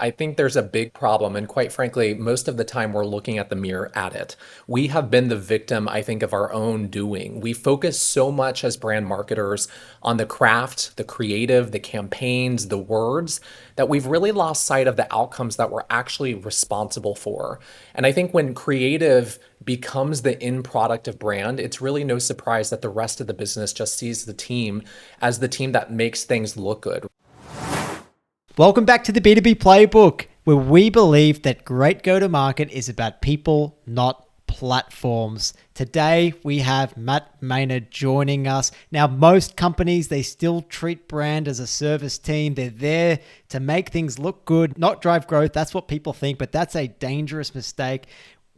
I think there's a big problem, and quite frankly, most of the time we're looking at the mirror at it. We have been the victim, I think, of our own doing. We focus so much as brand marketers on the craft, the creative, the campaigns, the words, that we've really lost sight of the outcomes that we're actually responsible for. And I think when creative becomes the end product of brand, it's really no surprise that the rest of the business just sees the team as the team that makes things look good. Welcome back to the B2B Playbook, where we believe that great go-to-market is about people, not platforms. Today, we have Matt Maynard joining us. Now, most companies, they still treat brand as a service team. They're there to make things look good, not drive growth. That's what people think, but that's a dangerous mistake.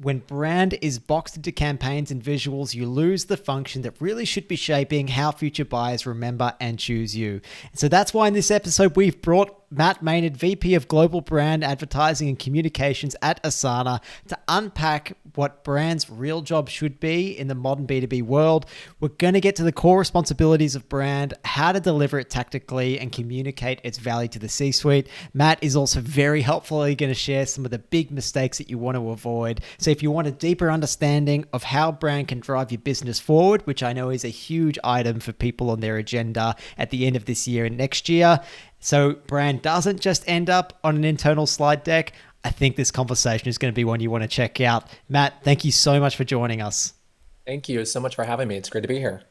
When brand is boxed into campaigns and visuals, you lose the function that really should be shaping how future buyers remember and choose you. So that's why in this episode, we've brought Matt Maynard, VP of Global Brand Advertising and Communications at Asana, to unpack what brand's real job should be in the modern B2B world. We're going to get to the core responsibilities of brand, how to deliver it tactically and communicate its value to the C-suite. Matt is also very helpfully going to share some of the big mistakes that you want to avoid. So if you want a deeper understanding of how brand can drive your business forward, which I know is a huge item for people on their agenda at the end of this year and next year, so brand doesn't just end up on an internal slide deck, I think this conversation is going to be one you want to check out. Matt, thank you so much for joining us. Thank you so much for having me. It's great to be here.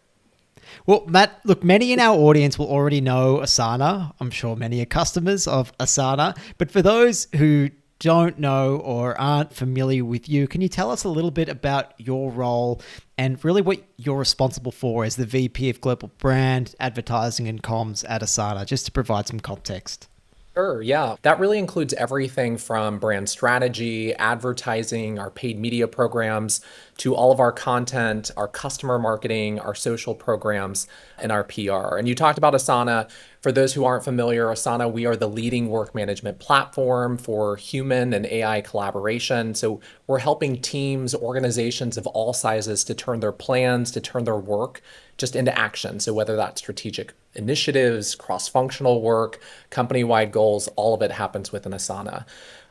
Well, Matt, look, many in our audience will already know Asana. I'm sure many are customers of Asana. But for those who don't know or aren't familiar with you, can you tell us a little bit about your role and really what you're responsible for as the VP of Global Brand, Advertising and Comms at Asana, just to provide some context? Sure, yeah. That really includes everything from brand strategy, advertising, our paid media programs, to all of our content, our customer marketing, our social programs, and our PR. And you talked about Asana. For those who aren't familiar, Asana, we are the leading work management platform for human and AI collaboration. So we're helping teams, organizations of all sizes to turn their plans, to turn their work just into action. So whether that's strategic initiatives, cross-functional work, company-wide goals, all of it happens within Asana.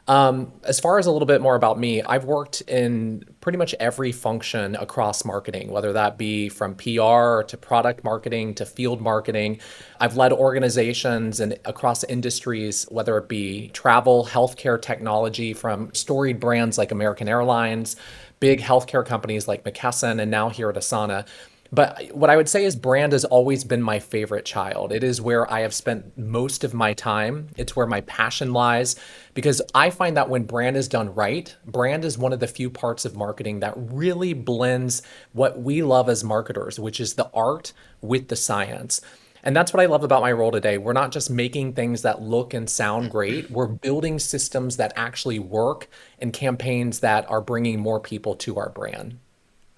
As far as a little bit more about me, I've worked in pretty much every function across marketing, whether that be from PR to product marketing to field marketing. I've led organizations and across industries, whether it be travel, healthcare, technology, from storied brands like American Airlines, big healthcare companies like McKesson, and now here at Asana. But what I would say is brand has always been my favorite child. It is where I have spent most of my time. It's where my passion lies because I find that when brand is done right, brand is one of the few parts of marketing that really blends what we love as marketers, which is the art with the science. And that's what I love about my role today. We're not just making things that look and sound great. We're building systems that actually work and campaigns that are bringing more people to our brand.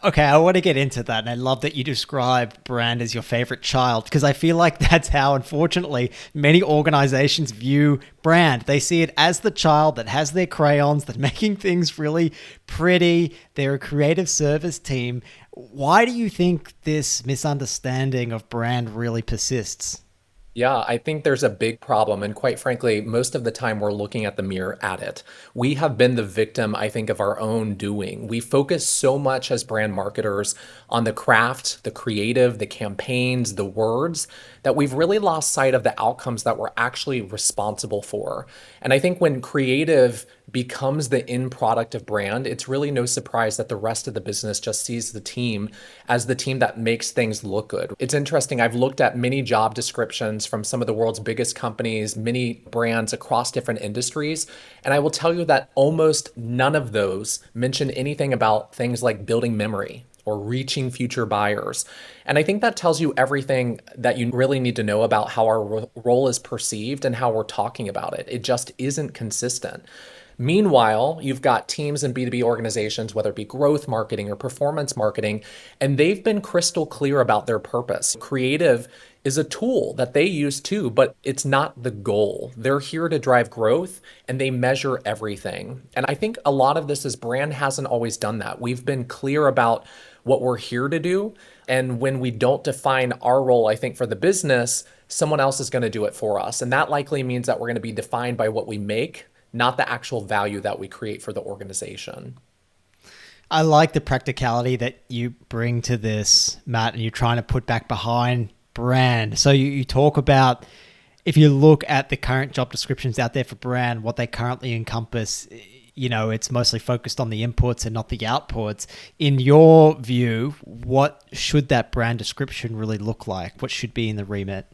Okay, I want to get into that. And I love that you described brand as your favorite child because I feel like that's how, unfortunately, many organizations view brand. They see it as the child that has their crayons, that making things really pretty. They're a creative service team. Why do you think this misunderstanding of brand really persists? Yeah, I think there's a big problem. And quite frankly, most of the time we're looking at the mirror at it. We have been the victim, I think, of our own doing. We focus so much as brand marketers on the craft, the creative, the campaigns, the words, that we've really lost sight of the outcomes that we're actually responsible for. And I think when creative becomes the end product of brand, it's really no surprise that the rest of the business just sees the team as the team that makes things look good. It's interesting. I've looked at many job descriptions from some of the world's biggest companies, many brands across different industries. And I will tell you that almost none of those mention anything about things like building memory or reaching future buyers. And I think that tells you everything that you really need to know about how our role is perceived and how we're talking about it. It just isn't consistent. Meanwhile, you've got teams in B2B organizations, whether it be growth marketing or performance marketing, and they've been crystal clear about their purpose. Creative is a tool that they use too, but it's not the goal. They're here to drive growth and they measure everything. And I think a lot of this is brand hasn't always done that. We've been clear about what we're here to do. And when we don't define our role, I think for the business, someone else is going to do it for us. And that likely means that we're going to be defined by what we make, not the actual value that we create for the organization. I like the practicality that you bring to this, Matt, and you're trying to put back behind brand. So you talk about, if you look at the current job descriptions out there for brand, what they currently encompass, it's mostly focused on the inputs and not the outputs. In your view, what should that brand description really look like? What should be in the remit?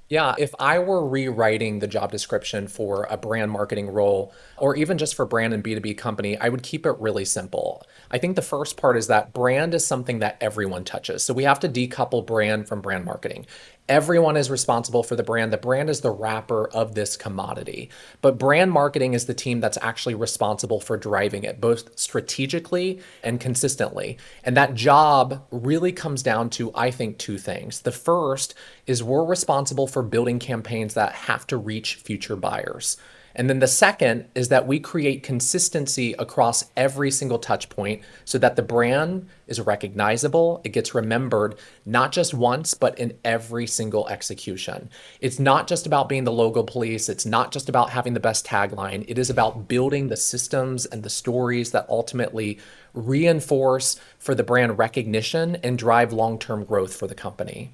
Yeah, if I were rewriting the job description for a brand marketing role, or even just for brand and B2B company, I would keep it really simple. I think the first part is that brand is something that everyone touches. So we have to decouple brand from brand marketing. Everyone is responsible for the brand. The brand is the wrapper of this commodity. But brand marketing is the team that's actually responsible for driving it, both strategically and consistently. And that job really comes down to, I think, two things. The first is we're responsible for building campaigns that have to reach future buyers. And then the second is that we create consistency across every single touch point so that the brand is recognizable, it gets remembered not just once, but in every single execution. It's not just about being the logo police, it's not just about having the best tagline, it is about building the systems and the stories that ultimately reinforce for the brand recognition and drive long-term growth for the company.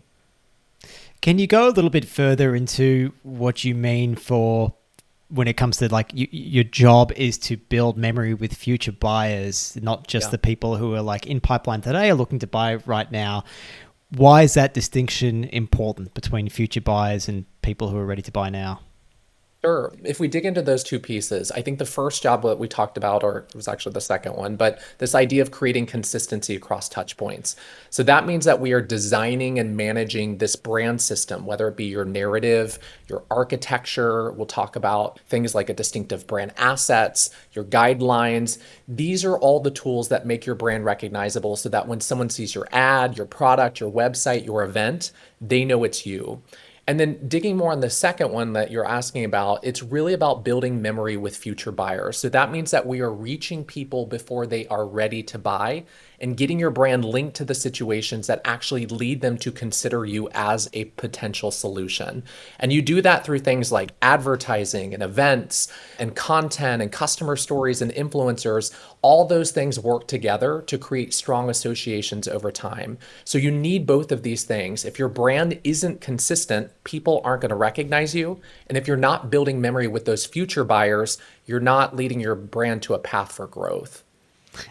Can you go a little bit further into what you mean for when it comes to your job is to build memory with future buyers, not just Yeah. the people who are like in pipeline today are looking to buy right now? Why is that distinction important between future buyers and people who are ready to buy now? Sure. If we dig into those two pieces, I think the first job that we talked about, or it was actually the second one, but this idea of creating consistency across touch points. So that means that we are designing and managing this brand system, whether it be your narrative, your architecture. We'll talk about things like a distinctive brand assets, your guidelines. These are all the tools that make your brand recognizable so that when someone sees your ad, your product, your website, your event, they know it's you. And then digging more on the second one that you're asking about, it's really about building memory with future buyers. So that means that we are reaching people before they are ready to buy and getting your brand linked to the situations that actually lead them to consider you as a potential solution. And you do that through things like advertising and events and content and customer stories and influencers. All those things work together to create strong associations over time. So you need both of these things. If your brand isn't consistent, people aren't going to recognize you. And if you're not building memory with those future buyers, you're not leading your brand to a path for growth.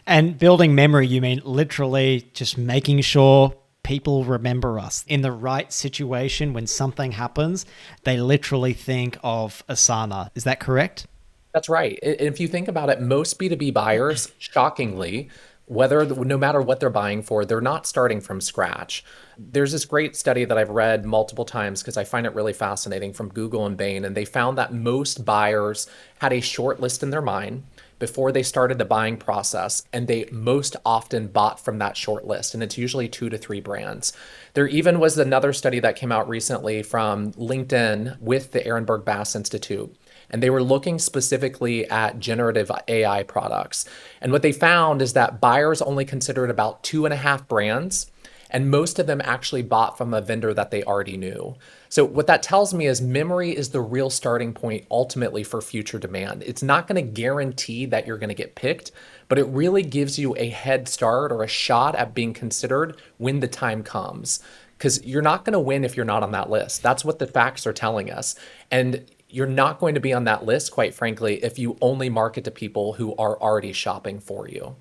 And building memory, you mean literally just making sure people remember us in the right situation. When something happens, they literally think of Asana. Is that correct? That's right. If you think about it, most B2B buyers, shockingly, whether no matter what they're buying for, they're not starting from scratch. There's this great study that I've read multiple times because I find it really fascinating from Google and Bain, and they found that most buyers had a short list in their mind before they started the buying process, and they most often bought from that short list, and it's usually 2 to 3 brands. There even was another study that came out recently from LinkedIn with the Ehrenberg Bass Institute, and they were looking specifically at generative AI products. And what they found is that buyers only considered about 2.5 brands, and most of them actually bought from a vendor that they already knew. So what that tells me is memory is the real starting point ultimately for future demand. It's not going to guarantee that you're going to get picked, but it really gives you a head start or a shot at being considered when the time comes. Because you're not going to win if you're not on that list. That's what the facts are telling us. And you're not going to be on that list, quite frankly, if you only market to people who are already shopping for you.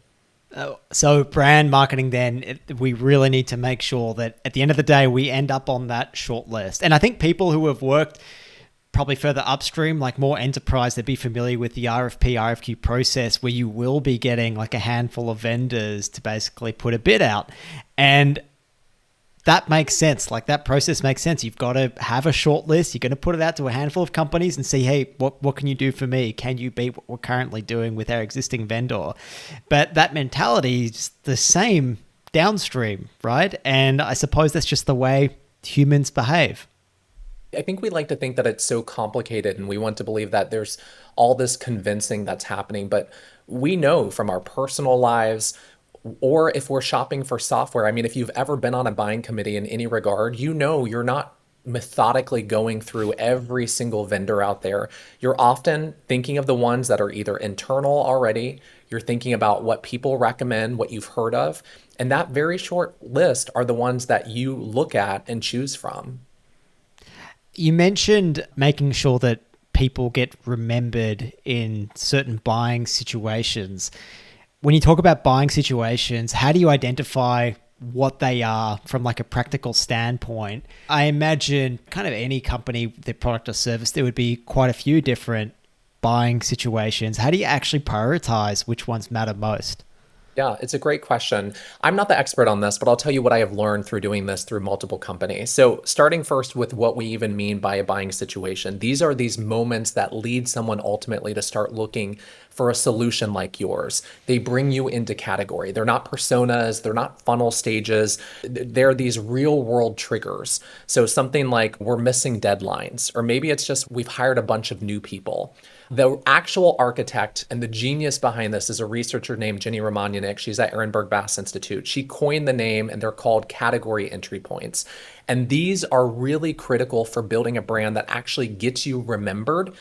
So brand marketing, then we really need to make sure that at the end of the day, we end up on that short list. And I think people who have worked probably further upstream, like more enterprise, they'd be familiar with the RFP, RFQ process where you will be getting like a handful of vendors to basically put a bid out. And that makes sense. Like that process makes sense. You've got to have a short list. You're going to put it out to a handful of companies and see, hey, what can you do for me? Can you beat what we're currently doing with our existing vendor? But that mentality is the same downstream, right? And I suppose that's just the way humans behave. I think we like to think that it's so complicated and we want to believe that there's all this convincing that's happening, but we know from our personal lives, or if we're shopping for software, I mean, if you've ever been on a buying committee in any regard, you know you're not methodically going through every single vendor out there, you're often thinking of the ones that are either internal already, you're thinking about what people recommend, what you've heard of, and that very short list are the ones that you look at and choose from. You mentioned making sure that people get remembered in certain buying situations. When you talk about buying situations, how do you identify what they are from like a practical standpoint? I imagine kind of any company, their product or service, there would be quite a few different buying situations. How do you actually prioritize which ones matter most? Yeah, it's a great question. I'm not the expert on this, but I'll tell you what I have learned through doing this through multiple companies. So, starting first with what we even mean by a buying situation, these are these moments that lead someone ultimately to start looking for a solution like yours. They bring you into category. They're not personas, they're not funnel stages. They're these real world triggers. So, something like we're missing deadlines, or maybe it's just we've hired a bunch of new people. The actual architect and the genius behind this is a researcher named Jenny Romaniuk. She's at Ehrenberg Bass Institute. She coined the name, and they're called category entry points. And these are really critical for building a brand that actually gets you remembered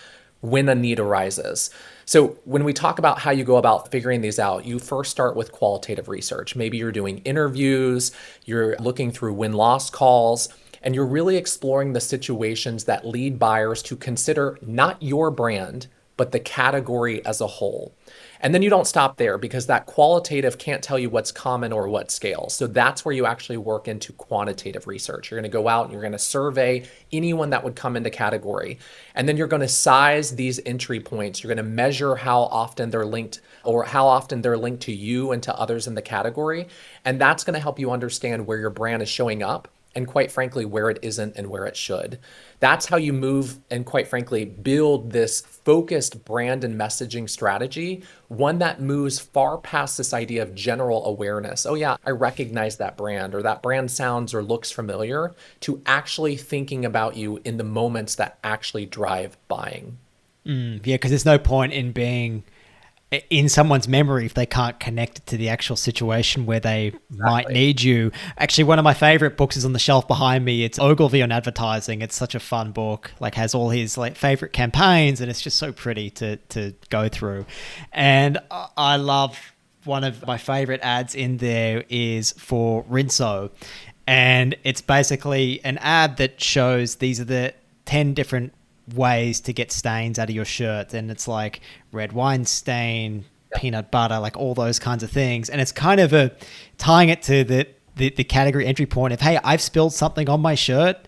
when a need arises. So, when we talk about how you go about figuring these out, you first start with qualitative research. Maybe you're doing interviews, you're looking through win loss calls, and you're really exploring the situations that lead buyers to consider not your brand, but the category as a whole. And then you don't stop there because that qualitative can't tell you what's common or what scales. So that's where you actually work into quantitative research. You're going to go out and you're going to survey anyone that would come into category. And then you're going to size these entry points. You're going to measure how often they're linked or how often they're linked to you and to others in the category. And that's going to help you understand where your brand is showing up and quite frankly, where it isn't and where it should. That's how you move and quite frankly, build this focused brand and messaging strategy, one that moves far past this idea of general awareness. Oh, yeah, I recognize that brand, or that brand sounds or looks familiar, to actually thinking about you in the moments that actually drive buying. Yeah, because there's no point in being in someone's memory if they can't connect it to the actual situation where they might Exactly. need you. Actually, one of my favorite books is on the shelf behind me. It's Ogilvy on advertising. It's such a fun book. Like has all his like favorite campaigns, and it's just so pretty to go through. And I love one of my favorite ads in there is for Rinso, and it's basically an ad that shows these are the 10 different ways to get stains out of your shirt, and it's like red wine stain, Yeah. peanut butter, like all those kinds of things. And it's kind of a tying it to the category entry point of, hey, I've spilled something on my shirt,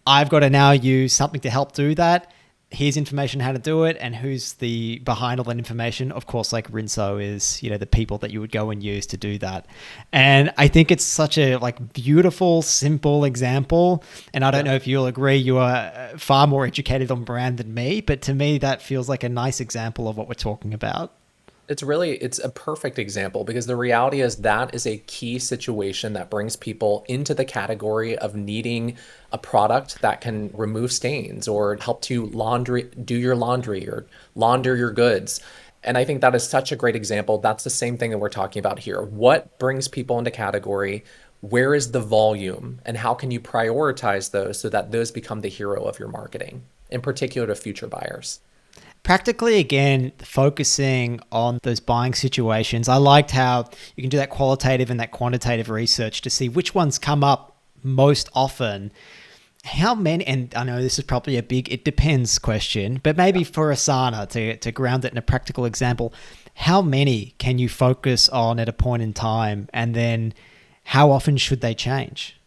I've got to now use something to help do that. Here's information how to do it, and who's the behind all that information. Of course, like Rinso is, the people that you would go and use to do that. And I think it's such a like beautiful, simple example. And I don't Yeah. know if you'll agree, you are far more educated on brand than me, but to me that feels like a nice example of what we're talking about. It's a perfect example because the reality is that is a key situation that brings people into the category of needing a product that can remove stains or help to do your laundry or launder your goods. And I think that is such a great example. That's the same thing that we're talking about here. What brings people into category? Where is the volume? And how can you prioritize those so that those become the hero of your marketing, in particular to future buyers? Practically, again, focusing on those buying situations. I liked how you can do that qualitative and that quantitative research to see which ones come up most often. How many, and I know this is probably a big it depends question, but maybe for Asana to ground it in a practical example, how many can you focus on at a point in time, and then how often should they change?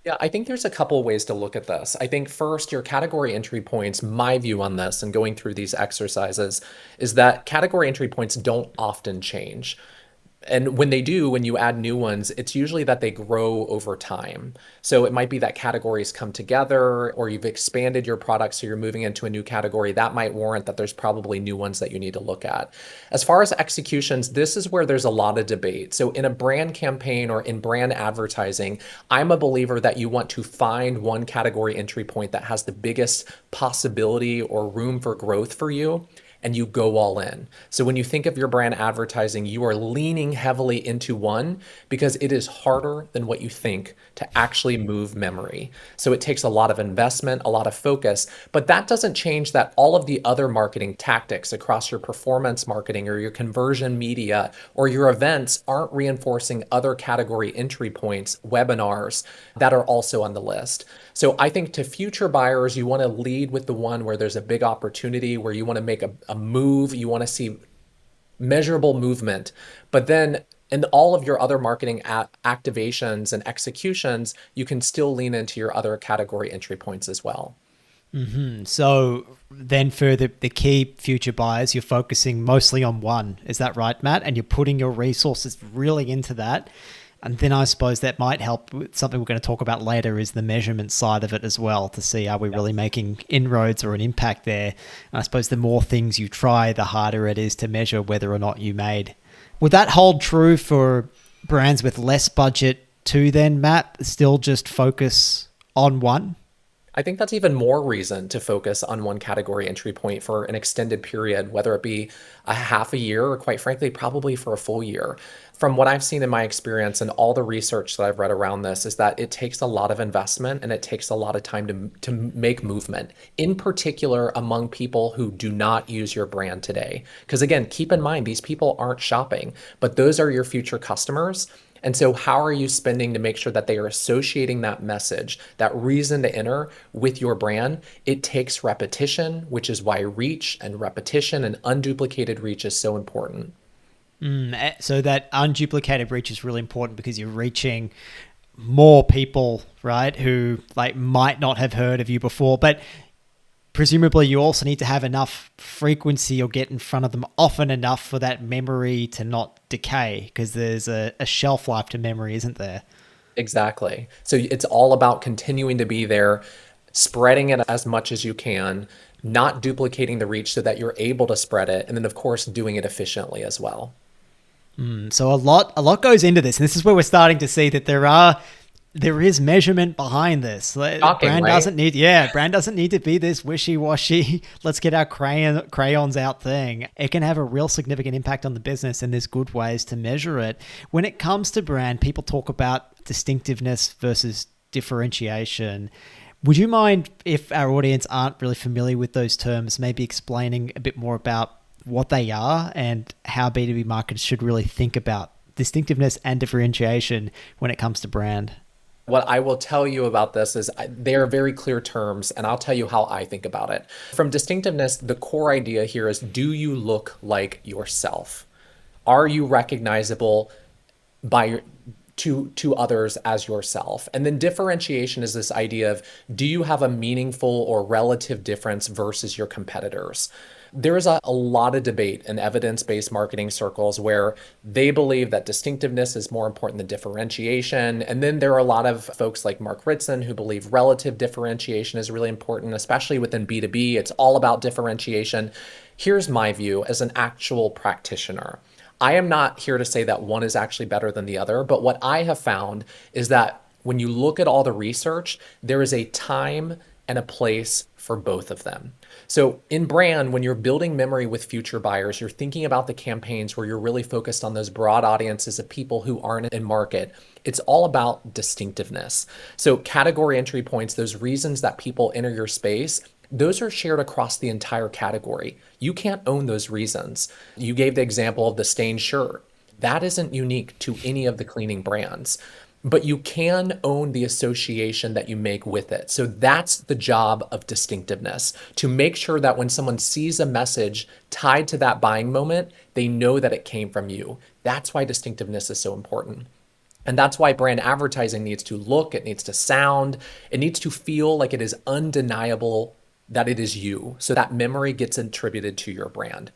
Yeah, I think there's a couple of ways to look at this. I think first, your category entry points, my view on this and going through these exercises is that category entry points don't often change. And when they do, when you add new ones, it's usually that they grow over time. So it might be that categories come together or you've expanded your product, so you're moving into a new category. That might warrant that there's probably new ones that you need to look at. As far as executions, this is where there's a lot of debate. So in a brand campaign or in brand advertising, I'm a believer that you want to find one category entry point that has the biggest possibility or room for growth for you and you go all in. So when you think of your brand advertising, you are leaning heavily into one because it is harder than what you think to actually move memory. So it takes a lot of investment, a lot of focus, but that doesn't change that all of the other marketing tactics across your performance marketing or your conversion media or your events aren't reinforcing other category entry points, webinars that are also on the list. So I think to future buyers, you want to lead with the one where there's a big opportunity, where you want to make a move, you want to see measurable movement. But then in all of your other marketing activations and executions, you can still lean into your other category entry points as well. So then for the key future buyers, you're focusing mostly on one. Is that right, Matt? And you're putting your resources really into that. And then I suppose that might help with something we're going to talk about later is the measurement side of it as well, to see are we really making inroads or an impact there. And I suppose the more things you try, the harder it is to measure whether or not you made. Would that hold true for brands with less budget too then, Matt? Still just focus on one? I think that's even more reason to focus on one category entry point for an extended period, whether it be a half a year or quite frankly, probably for a full year. From what I've seen in my experience and all the research that I've read around this is that it takes a lot of investment and it takes a lot of time to make movement, in particular among people who do not use your brand today. Because again, keep in mind, these people aren't shopping, but those are your future customers. And so how are you spending to make sure that they are associating that message, that reason to enter with your brand? It takes repetition, which is why reach and repetition and unduplicated reach is so important. So that unduplicated reach is really important because you're reaching more people, right, who like might not have heard of you before. But presumably you also need to have enough frequency or get in front of them often enough for that memory to not decay, because there's a shelf life to memory, isn't there? Exactly. So it's all about continuing to be there, spreading it as much as you can, not duplicating the reach so that you're able to spread it, and then of course doing it efficiently as well. So a lot goes into this, and this is where we're starting to see that there is measurement behind this. Shocking, right? Brand doesn't need to be this wishy-washy, let's get our crayons out thing. It can have a real significant impact on the business, and there's good ways to measure it. When it comes to brand, people talk about distinctiveness versus differentiation. Would you mind, if our audience aren't really familiar with those terms, maybe explaining a bit more about what they are and how B2B marketers should really think about distinctiveness and differentiation when it comes to brand? What I will tell you about this is they are very clear terms, and I'll tell you how I think about it. From distinctiveness, the core idea here is, do you look like yourself? Are you recognizable by to others as yourself? And then differentiation is this idea of, do you have a meaningful or relative difference versus your competitors? There is a lot of debate in evidence-based marketing circles where they believe that distinctiveness is more important than differentiation. And then there are a lot of folks like Mark Ritson who believe relative differentiation is really important, especially within B2B. It's all about differentiation. Here's my view as an actual practitioner. I am not here to say that one is actually better than the other, but what I have found is that when you look at all the research, there is a time and a place for both of them. So in brand, when you're building memory with future buyers, you're thinking about the campaigns where you're really focused on those broad audiences of people who aren't in market. It's all about distinctiveness. So category entry points, those reasons that people enter your space, those are shared across the entire category. You can't own those reasons. You gave the example of the stained shirt. That isn't unique to any of the cleaning brands, but you can own the association that you make with it. So that's the job of distinctiveness, to make sure that when someone sees a message tied to that buying moment, they know that it came from you. That's why distinctiveness is so important. And that's why brand advertising needs to look, it needs to sound, it needs to feel like it is undeniable that it is you. So that memory gets attributed to your brand.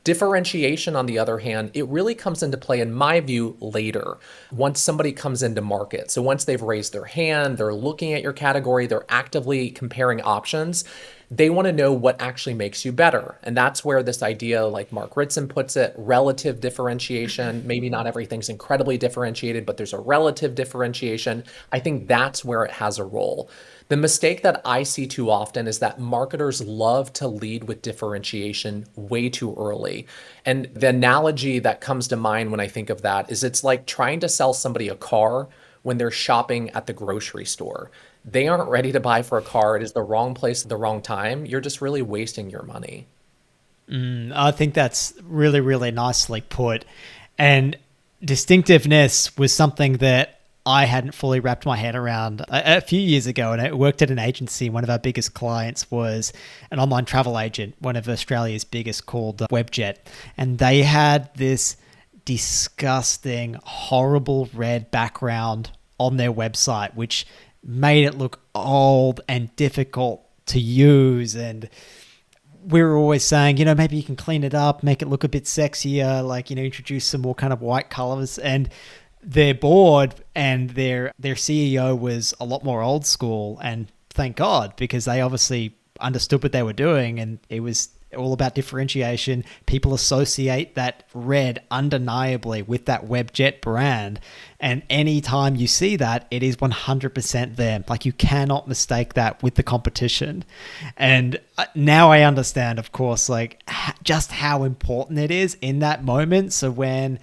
Differentiation, on the other hand, it really comes into play, in my view, later, once somebody comes into market. So once they've raised their hand, they're looking at your category, they're actively comparing options. They want to know what actually makes you better. And that's where this idea, like Mark Ritson puts it, relative differentiation, maybe not everything's incredibly differentiated, but there's a relative differentiation. I think that's where it has a role. The mistake that I see too often is that marketers love to lead with differentiation way too early. And the analogy that comes to mind when I think of that is it's like trying to sell somebody a car when they're shopping at the grocery store. They aren't ready to buy for a car. It is the wrong place at the wrong time. You're just really wasting your money. I think that's really, really nicely put. And distinctiveness was something that I hadn't fully wrapped my head around a few years ago. And I worked at an agency. One of our biggest clients was an online travel agent, one of Australia's biggest, called Webjet. And they had this disgusting, horrible red background on their website, which made it look old and difficult to use. And we were always saying, maybe you can clean it up, make it look a bit sexier, like, introduce some more kind of white colors. And their board and their CEO was a lot more old school, and thank God, because they obviously understood what they were doing, and it was all about differentiation. People associate that red undeniably with that Webjet brand. And anytime you see that, it is 100% them. Like, you cannot mistake that with the competition. And now I understand, of course, like just how important it is in that moment. So when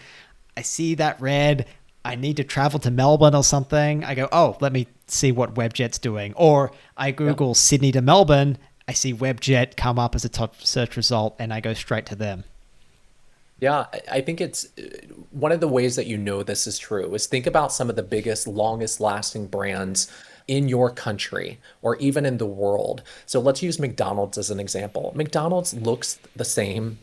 I see that red, I need to travel to Melbourne or something, I go, oh, let me see what Webjet's doing. Or I Google Sydney to Melbourne, I see Webjet come up as a top search result, and I go straight to them. Yeah, I think it's one of the ways that you know this is true is think about some of the biggest, longest lasting brands in your country or even in the world. So let's use McDonald's as an example. McDonald's looks the same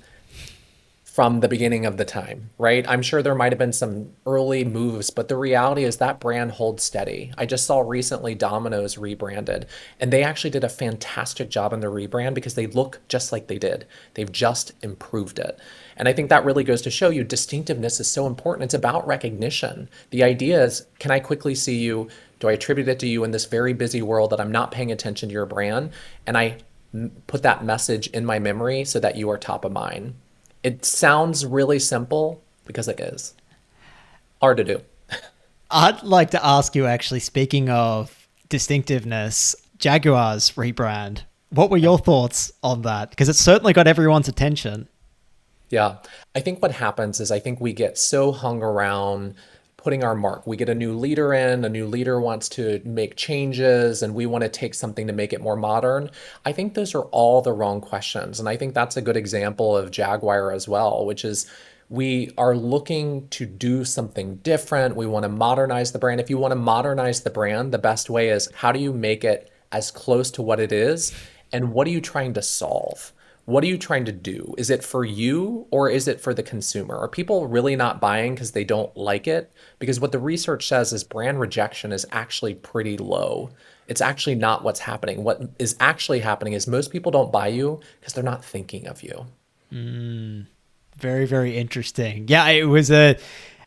from the beginning of the time, right? I'm sure there might have been some early moves, but the reality is that brand holds steady. I just saw recently Domino's rebranded, and they actually did a fantastic job in the rebrand because they look just like they did. They've just improved it. And I think that really goes to show you distinctiveness is so important. It's about recognition. The idea is, can I quickly see you? Do I attribute it to you in this very busy world that I'm not paying attention to your brand? And I put that message in my memory so that you are top of mind. It sounds really simple because it is hard to do. I'd like to ask you, actually, speaking of distinctiveness, Jaguar's rebrand. What were your thoughts on that? Because it's certainly got everyone's attention. Yeah. I think what happens is I think we get so hung around putting our mark. We get a new leader in, a new leader wants to make changes, and we want to take something to make it more modern. I think those are all the wrong questions. And I think that's a good example of Jaguar as well, which is we are looking to do something different. We want to modernize the brand. If you want to modernize the brand, the best way is how do you make it as close to what it is? And what are you trying to solve? What are you trying to do? Is it for you or is it for the consumer? Are people really not buying because they don't like it? Because what the research says is brand rejection is actually pretty low. It's actually not what's happening. What is actually happening is most people don't buy you because they're not thinking of you. Very, very interesting. Yeah, it was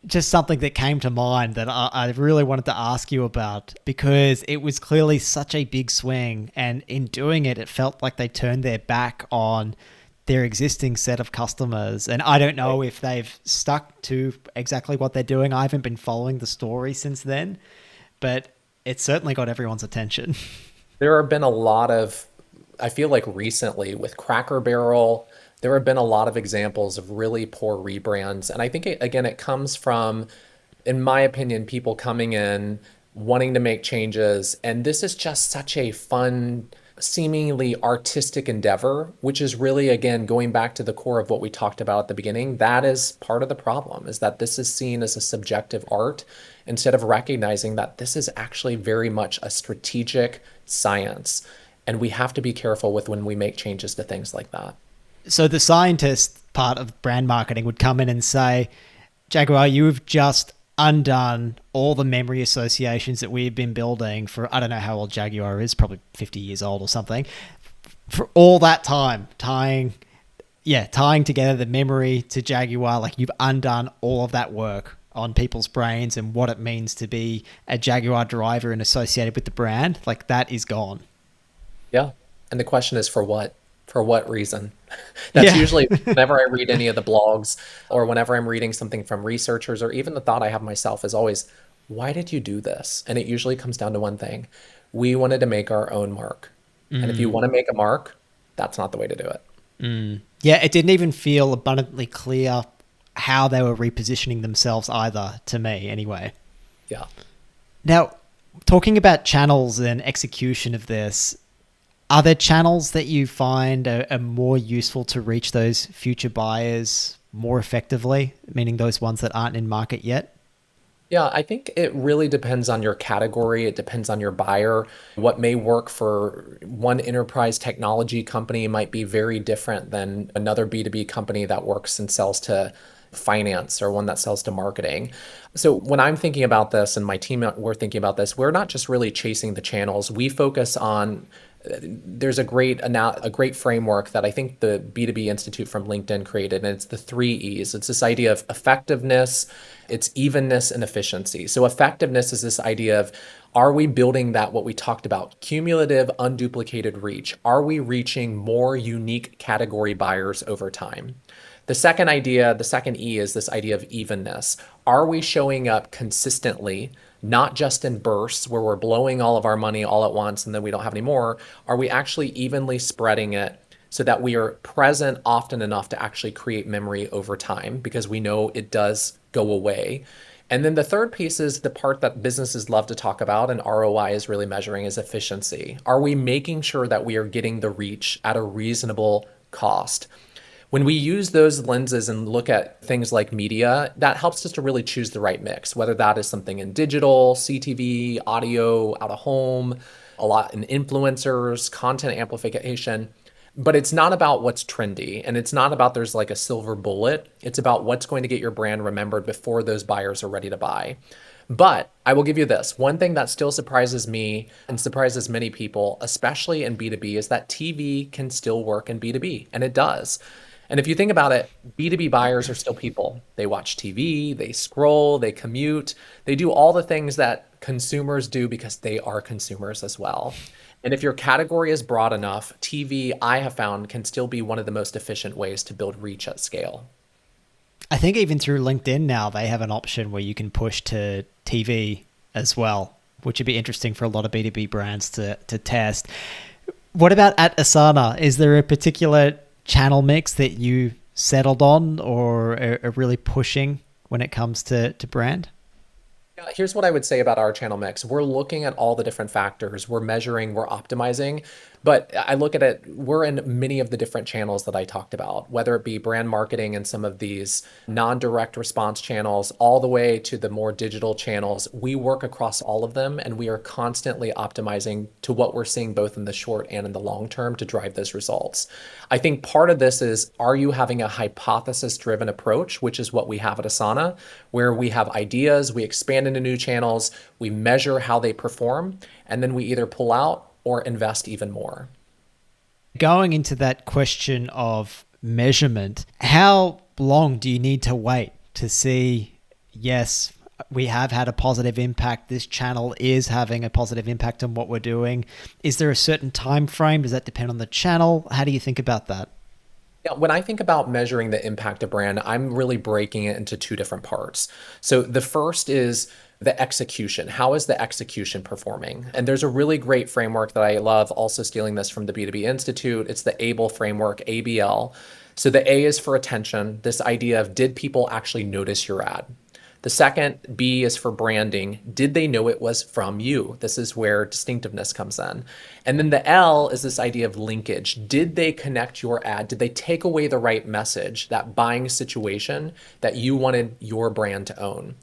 just something that came to mind that I really wanted to ask you about, because it was clearly such a big swing. And in doing it, it felt like they turned their back on their existing set of customers. And I don't know if they've stuck to exactly what they're doing. I haven't been following the story since then, but it certainly got everyone's attention. There have been a lot of, I feel like recently with Cracker Barrel, there have been a lot of examples of really poor rebrands. And I think, again, it comes from, in my opinion, people coming in, wanting to make changes. And this is just such a fun, seemingly artistic endeavor, which is really, again, going back to the core of what we talked about at the beginning. That is part of the problem, is that this is seen as a subjective art instead of recognizing that this is actually very much a strategic science. And we have to be careful with when we make changes to things like that. So the scientist part of brand marketing would come in and say, Jaguar, you've just undone all the memory associations that we've been building for, I don't know how old Jaguar is, probably 50 years old or something, for all that time, tying together the memory to Jaguar. Like, you've undone all of that work on people's brains and what it means to be a Jaguar driver and associated with the brand. Like, that is gone. Yeah. And the question is for what? For what reason? That's Yeah. usually whenever I read any of the blogs or whenever I'm reading something from researchers or even the thought I have myself is always, why did you do this? And it usually comes down to one thing. We wanted to make our own mark. And if you want to make a mark, that's not the way to do it. Yeah, it didn't even feel abundantly clear how they were repositioning themselves either, to me anyway. Yeah. Now, talking about channels and execution of this, are there channels that you find are more useful to reach those future buyers more effectively, meaning those ones that aren't in market yet? Yeah, I think it really depends on your category. It depends on your buyer. What may work for one enterprise technology company might be very different than another B2B company that works and sells to finance or one that sells to marketing. So when I'm thinking about this and my team, we're thinking about this, we're not just really chasing the channels. We focus on there's a great framework that I think the B2B Institute from LinkedIn created, and it's the three E's. It's this idea of effectiveness, it's evenness, and efficiency. So effectiveness is this idea of, are we building that, what we talked about, cumulative, unduplicated reach? Are we reaching more unique category buyers over time? The second idea, the second E, is this idea of evenness. Are we showing up consistently, not just in bursts where we're blowing all of our money all at once and then we don't have any more? Are we actually evenly spreading it so that we are present often enough to actually create memory over time, because we know it does go away? And then the third piece is the part that businesses love to talk about and ROI is really measuring, is efficiency. Are we making sure that we are getting the reach at a reasonable cost? When we use those lenses and look at things like media, that helps us to really choose the right mix, whether that is something in digital, CTV, audio, out of home, a lot in influencers, content amplification. But it's not about what's trendy, and it's not about there's like a silver bullet. It's about what's going to get your brand remembered before those buyers are ready to buy. But I will give you this. One thing that still surprises me and surprises many people, especially in B2B, is that TV can still work in B2B, and it does. And if you think about it, B2B buyers are still people. They watch TV, they scroll, they commute, they do all the things that consumers do because they are consumers as well. And if your category is broad enough, TV, I have found, can still be one of the most efficient ways to build reach at scale. I think even through LinkedIn now, they have an option where you can push to TV as well, which would be interesting for a lot of B2B brands to test. What about at Asana? Is there a particular channel mix that you settled on or are really pushing when it comes to brand? Here's what I would say about our channel mix. We're looking at all the different factors. We're measuring, we're optimizing. But I look at it, we're in many of the different channels that I talked about, whether it be brand marketing and some of these non-direct response channels, all the way to the more digital channels. We work across all of them, and we are constantly optimizing to what we're seeing both in the short and in the long term to drive those results. I think part of this is, are you having a hypothesis-driven approach, which is what we have at Asana, where we have ideas, we expand into new channels, we measure how they perform, and then we either pull out or invest even more. Going into that question of measurement, how long do you need to wait to see, yes, we have had a positive impact, this channel is having a positive impact on what we're doing? Is there a certain time frame? Does that depend on the channel? How do you think about that? Yeah, when I think about measuring the impact of brand, I'm really breaking it into two different parts. So the first is the execution. How is the execution performing? And there's a really great framework that I love, also stealing this from the B2B Institute. It's the ABLE framework, ABL. So the A is for attention, this idea of, did people actually notice your ad? The second B is for branding. Did they know it was from you? This is where distinctiveness comes in. And then the L is this idea of linkage. Did they connect your ad? Did they take away the right message, that buying situation that you wanted your brand to own?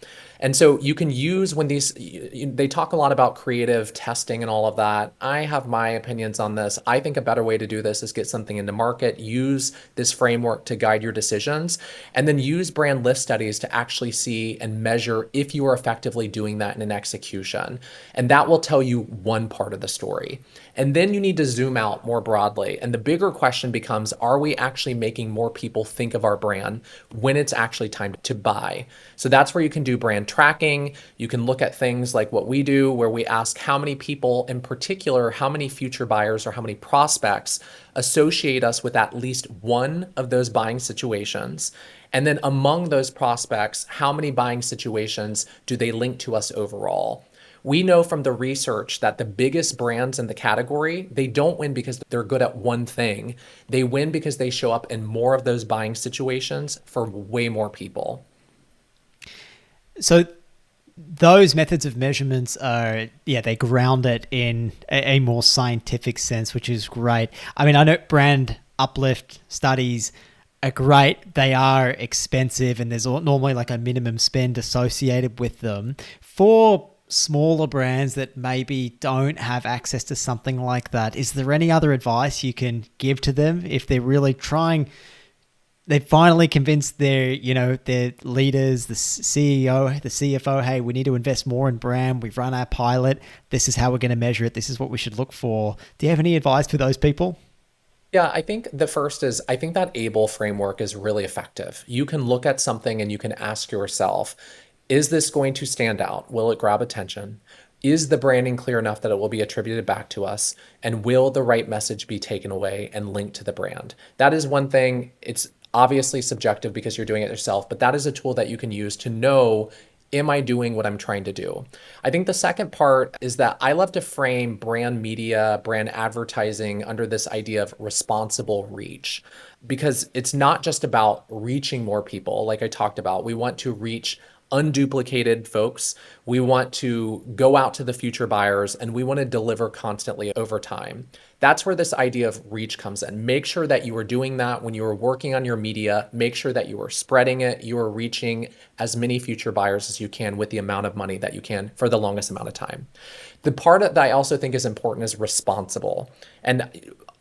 And so you can use, when they talk a lot about creative testing and all of that. I have my opinions on this. I think a better way to do this is get something into market, use this framework to guide your decisions, and then use brand lift studies to actually see and measure if you are effectively doing that in an execution. And that will tell you one part of the story. And then you need to zoom out more broadly. And the bigger question becomes, are we actually making more people think of our brand when it's actually time to buy? So that's where you can do brand tracking. You can look at things like what we do, where we ask how many people, in particular, how many future buyers or how many prospects associate us with at least one of those buying situations. And then among those prospects, how many buying situations do they link to us overall? We know from the research that the biggest brands in the category, they don't win because they're good at one thing. They win because they show up in more of those buying situations for way more people. So those methods of measurements are, yeah, they ground it in a more scientific sense, which is great. I mean, I know brand uplift studies are great. They are expensive and there's normally like a minimum spend associated with them. For smaller brands that maybe don't have access to something like that, is there any other advice you can give to them if they're really trying? They finally convinced their, their leaders, the CEO, the CFO, hey, we need to invest more in brand. We've run our pilot. This is how we're going to measure it. This is what we should look for. Do you have any advice for those people? Yeah, I think the first is I think that ABLE framework is really effective. You can look at something and you can ask yourself, is this going to stand out? Will it grab attention? Is the branding clear enough that it will be attributed back to us? And will the right message be taken away and linked to the brand? That is one thing. It's obviously subjective because you're doing it yourself, but that is a tool that you can use to know, am I doing what I'm trying to do? I think the second part is that I love to frame brand media, brand advertising under this idea of responsible reach, because it's not just about reaching more people. Like I talked about, we want to reach unduplicated folks. We want to go out to the future buyers and we want to deliver constantly over time. That's where this idea of reach comes in. Make sure that you are doing that when you are working on your media. Make sure that you are spreading it. You are reaching as many future buyers as you can with the amount of money that you can for the longest amount of time. The part that I also think is important is responsible. And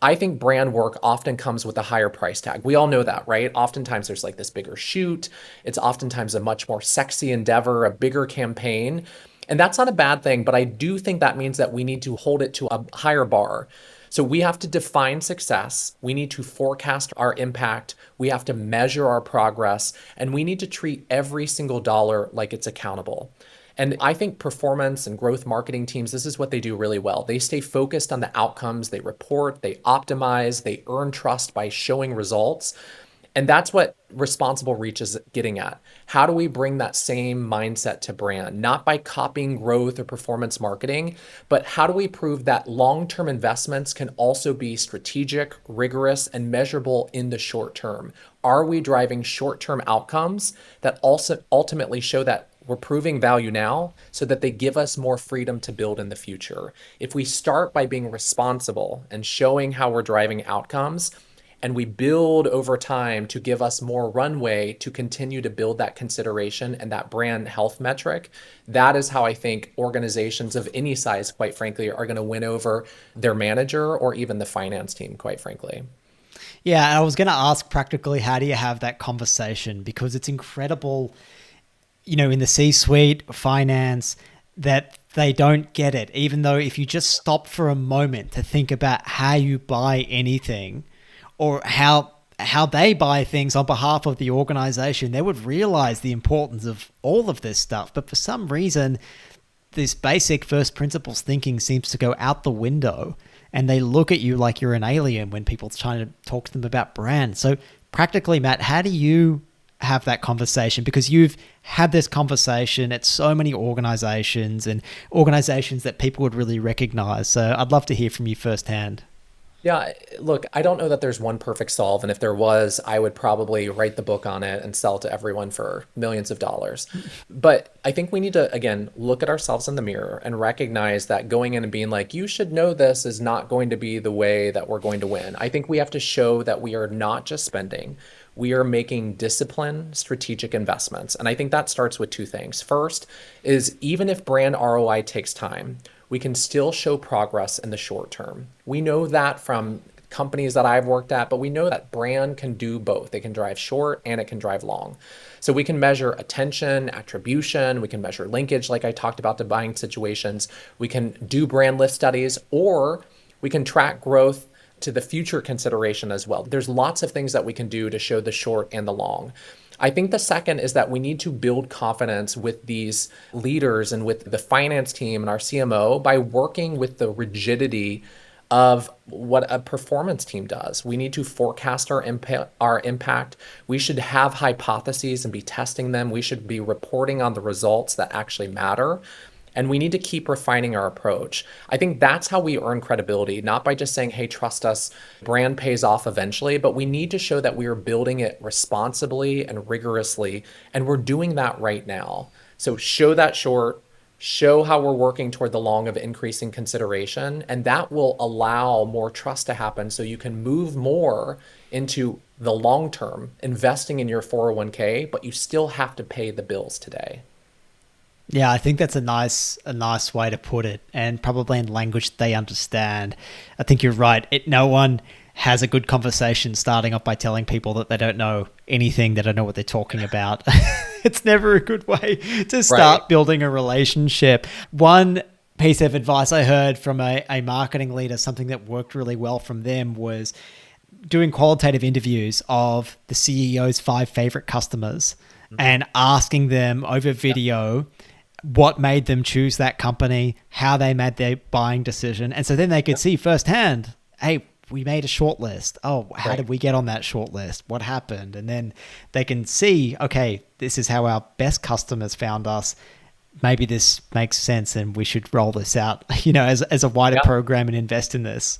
I think brand work often comes with a higher price tag. We all know that, right? Oftentimes there's like this bigger shoot. It's oftentimes a much more sexy endeavor, a bigger campaign. And that's not a bad thing, but I do think that means that we need to hold it to a higher bar. So we have to define success. We need to forecast our impact. We have to measure our progress, and we need to treat every single dollar like it's accountable. And I think performance and growth marketing teams, this is what they do really well. They stay focused on the outcomes, they report, they optimize, they earn trust by showing results. And that's what responsible reach is getting at. How do we bring that same mindset to brand? Not by copying growth or performance marketing, but how do we prove that long-term investments can also be strategic, rigorous, and measurable in the short term? Are we driving short-term outcomes that also ultimately show that we're proving value now so that they give us more freedom to build in the future? If we start by being responsible and showing how we're driving outcomes, and we build over time to give us more runway to continue to build that consideration and that brand health metric, that is how I think organizations of any size, quite frankly, are going to win over their manager or even the finance team, quite frankly. Yeah, I was going to ask practically, how do you have that conversation? Because it's incredible, in the C-suite, finance, that they don't get it. Even though if you just stop for a moment to think about how you buy anything, or how they buy things on behalf of the organization, they would realize the importance of all of this stuff. But for some reason, this basic first principles thinking seems to go out the window, and they look at you like you're an alien when people trying to talk to them about brand. So practically, Matt, how do you have that conversation? Because you've had this conversation at so many organizations and organizations that people would really recognize. So I'd love to hear from you firsthand. Yeah, look, I don't know that there's one perfect solve. And if there was, I would probably write the book on it and sell it to everyone for millions of dollars. But I think we need to, again, look at ourselves in the mirror and recognize that going in and being like, you should know this is not going to be the way that we're going to win. I think we have to show that we are not just spending, we are making disciplined, strategic investments. And I think that starts with two things. First is even if brand ROI takes time, we can still show progress in the short term. We know that from companies that I've worked at, but we know that brand can do both. It can drive short and it can drive long. So we can measure attention, attribution, we can measure linkage, like I talked about, to buying situations. We can do brand lift studies, or we can track growth to the future consideration as well. There's lots of things that we can do to show the short and the long. I think the second is that we need to build confidence with these leaders and with the finance team and our CMO by working with the rigidity of what a performance team does. We need to forecast our impact. We should have hypotheses and be testing them. We should be reporting on the results that actually matter. And we need to keep refining our approach. I think that's how we earn credibility, not by just saying, hey, trust us, brand pays off eventually, but we need to show that we are building it responsibly and rigorously. And we're doing that right now. So show that short, show how we're working toward the long of increasing consideration, and that will allow more trust to happen so you can move more into the long term, investing in your 401k, but you still have to pay the bills today. Yeah, I think that's a nice way to put it, and probably in language they understand. I think you're right. No one has a good conversation starting off by telling people that they don't know anything, they don't know what they're talking about. It's never a good way to Right. start building a relationship. One piece of advice I heard from a marketing leader, something that worked really well from them, was doing qualitative interviews of the CEO's 5 favorite customers Mhm. and asking them over Yeah. video what made them choose that company, how they made their buying decision. And so then they could Yeah. see firsthand, hey, we made a short list. Oh, how Right. did we get on that short list? What happened? And then they can see, okay, this is how our best customers found us. Maybe this makes sense and we should roll this out, as a wider Yeah. program and invest in this.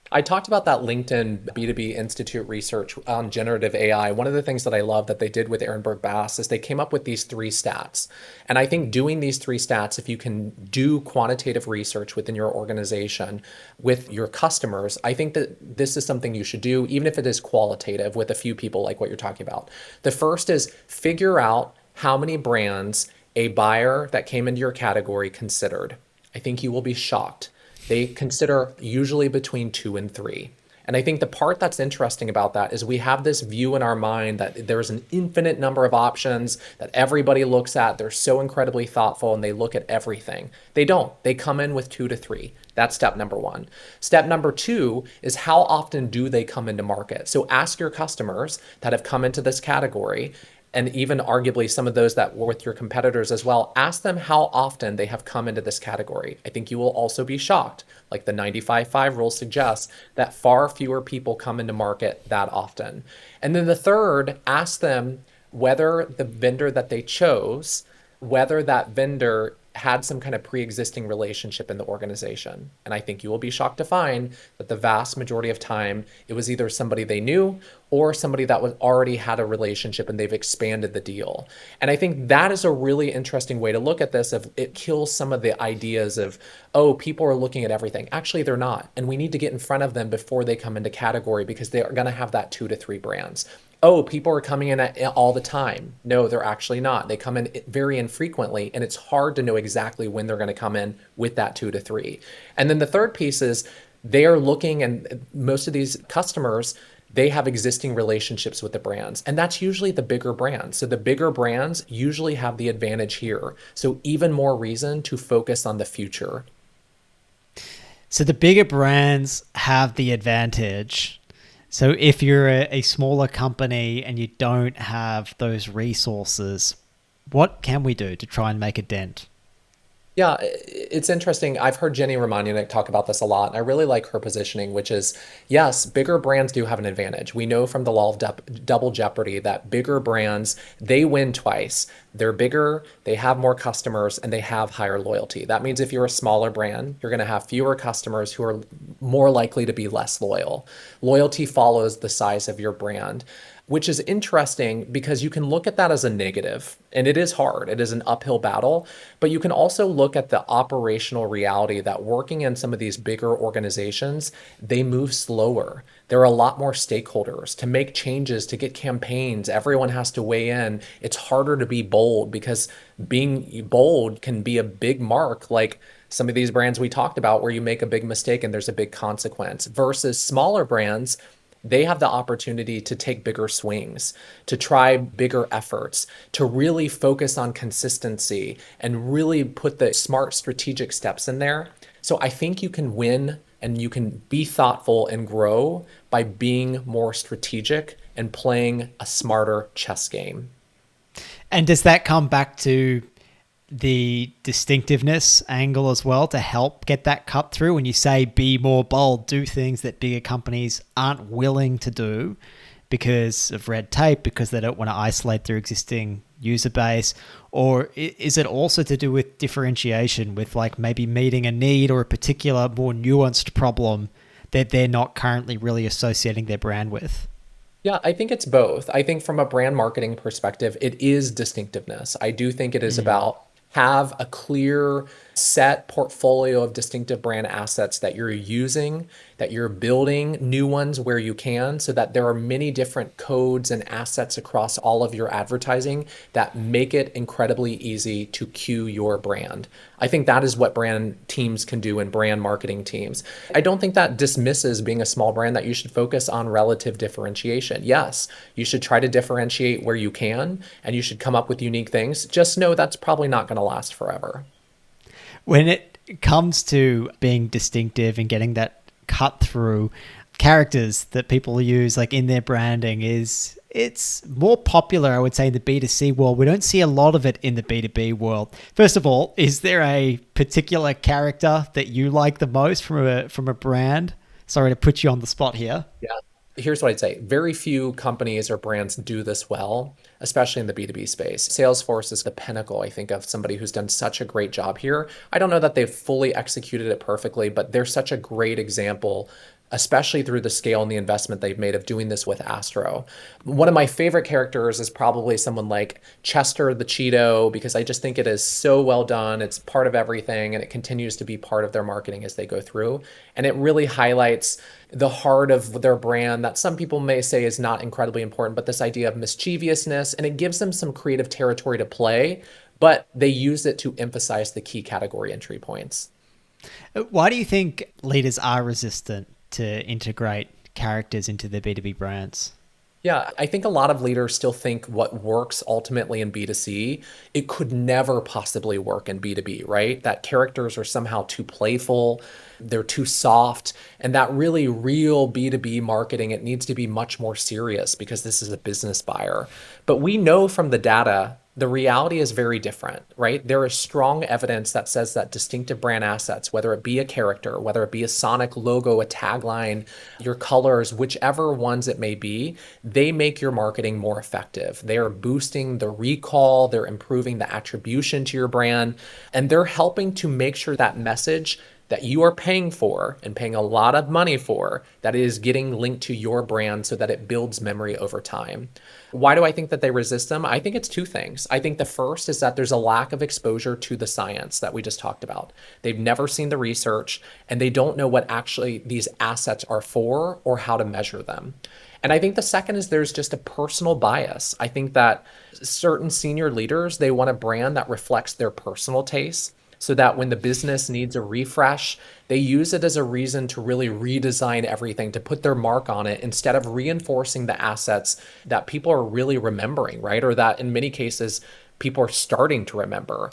I talked about that LinkedIn B2B Institute research on generative AI. One of the things that I love that they did with Ehrenberg Bass is they came up with these 3 stats. And I think doing these 3 stats, if you can do quantitative research within your organization with your customers, I think that this is something you should do, even if it is qualitative with a few people like what you're talking about. The first is figure out how many brands a buyer that came into your category considered. I think you will be shocked. They consider usually between 2 and 3. And I think the part that's interesting about that is we have this view in our mind that there's an infinite number of options that everybody looks at. They're so incredibly thoughtful and they look at everything. They don't. They come in with 2 to 3. That's step number one. Step number two is how often do they come into market? So ask your customers that have come into this category, and even arguably some of those that were with your competitors as well, ask them how often they have come into this category. I think you will also be shocked, like the 95/5 rule suggests, that far fewer people come into market that often. And then the third, ask them whether the vendor that they chose, whether that vendor had some kind of pre-existing relationship in the organization. And I think you will be shocked to find that the vast majority of time it was either somebody they knew or somebody that was already had a relationship and they've expanded the deal. And I think that is a really interesting way to look at this. Of it kills some of the ideas of, oh, people are looking at everything. Actually, they're not. And we need to get in front of them before they come into category because they are going to have that 2 to 3 brands. Oh, people are coming in all the time. No, they're actually not. They come in very infrequently, and it's hard to know exactly when they're going to come in with that 2 to 3. And then the third piece is they are looking, and most of these customers, they have existing relationships with the brands, and that's usually the bigger brands. So the bigger brands usually have the advantage here. So even more reason to focus on the future. So the bigger brands have the advantage. So if you're a smaller company and you don't have those resources, what can we do to try and make a dent? Yeah, it's interesting. I've heard Jenny Romaniuk talk about this a lot, and I really like her positioning, which is yes, bigger brands do have an advantage. We know from the law of double jeopardy that bigger brands, they win twice. They're bigger, they have more customers, and they have higher loyalty. That means if you're a smaller brand, you're going to have fewer customers who are more likely to be less loyal. Loyalty follows the size of your brand, which is interesting because you can look at that as a negative, and it is hard. It is an uphill battle, but you can also look at the operational reality that working in some of these bigger organizations, they move slower. There are a lot more stakeholders to make changes, to get campaigns. Everyone has to weigh in. It's harder to be bold because being bold can be a big mark, like some of these brands we talked about where you make a big mistake and there's a big consequence versus smaller brands. They have the opportunity to take bigger swings, to try bigger efforts, to really focus on consistency and really put the smart strategic steps in there. So I think you can win and you can be thoughtful and grow by being more strategic and playing a smarter chess game. And does that come back to the distinctiveness angle as well to help get that cut through? When you say be more bold, do things that bigger companies aren't willing to do because of red tape, because they don't want to isolate their existing user base? Or is it also to do with differentiation, with like maybe meeting a need or a particular more nuanced problem that they're not currently really associating their brand with? Yeah, I think it's both. I think from a brand marketing perspective, it is distinctiveness. I do think it is about have a clear set portfolio of distinctive brand assets that you're using, that you're building new ones where you can, so that there are many different codes and assets across all of your advertising that make it incredibly easy to cue your brand. I think that is what brand teams can do and brand marketing teams. I don't think that dismisses being a small brand, that you should focus on relative differentiation. Yes, you should try to differentiate where you can and you should come up with unique things. Just know that's probably not going to last forever. When it comes to being distinctive and getting that cut through, characters that people use like in their branding is it's more popular, I would say, in the B2C world. We don't see a lot of it in the B2B world. First of all, is there a particular character that you like the most from a brand? Sorry to put you on the spot here. Yeah. Here's what I'd say. Very few companies or brands do this well, especially in the B2B space. Salesforce is the pinnacle, I think, of somebody who's done such a great job here. I don't know that they've fully executed it perfectly, but they're such a great example, especially through the scale and the investment they've made of doing this with Astro. One of my favorite characters is probably someone like Chester the Cheeto, because I just think it is so well done. It's part of everything, and it continues to be part of their marketing as they go through. And it really highlights the heart of their brand that some people may say is not incredibly important, but this idea of mischievousness, and it gives them some creative territory to play, but they use it to emphasize the key category entry points. Why do you think leaders are resistant to integrate characters into their B2B brands? Yeah, I think a lot of leaders still think what works ultimately in B2C, it could never possibly work in B2B, right? That characters are somehow too playful, they're too soft, and that really real B2B marketing, it needs to be much more serious because this is a business buyer. But we know from the data, the reality is very different, right? There is strong evidence that says that distinctive brand assets, whether it be a character, whether it be a sonic logo, a tagline, your colors, whichever ones it may be, they make your marketing more effective. They are boosting the recall, they're improving the attribution to your brand, and they're helping to make sure that message that you are paying for and paying a lot of money for, that is getting linked to your brand so that it builds memory over time. Why do I think that they resist them? I think it's two things. I think the first is that there's a lack of exposure to the science that we just talked about. They've never seen the research, and they don't know what actually these assets are for or how to measure them. And I think the second is there's just a personal bias. I think that certain senior leaders, they want a brand that reflects their personal tastes, so that when the business needs a refresh, they use it as a reason to really redesign everything, to put their mark on it, instead of reinforcing the assets that people are really remembering, right? Or that in many cases, people are starting to remember.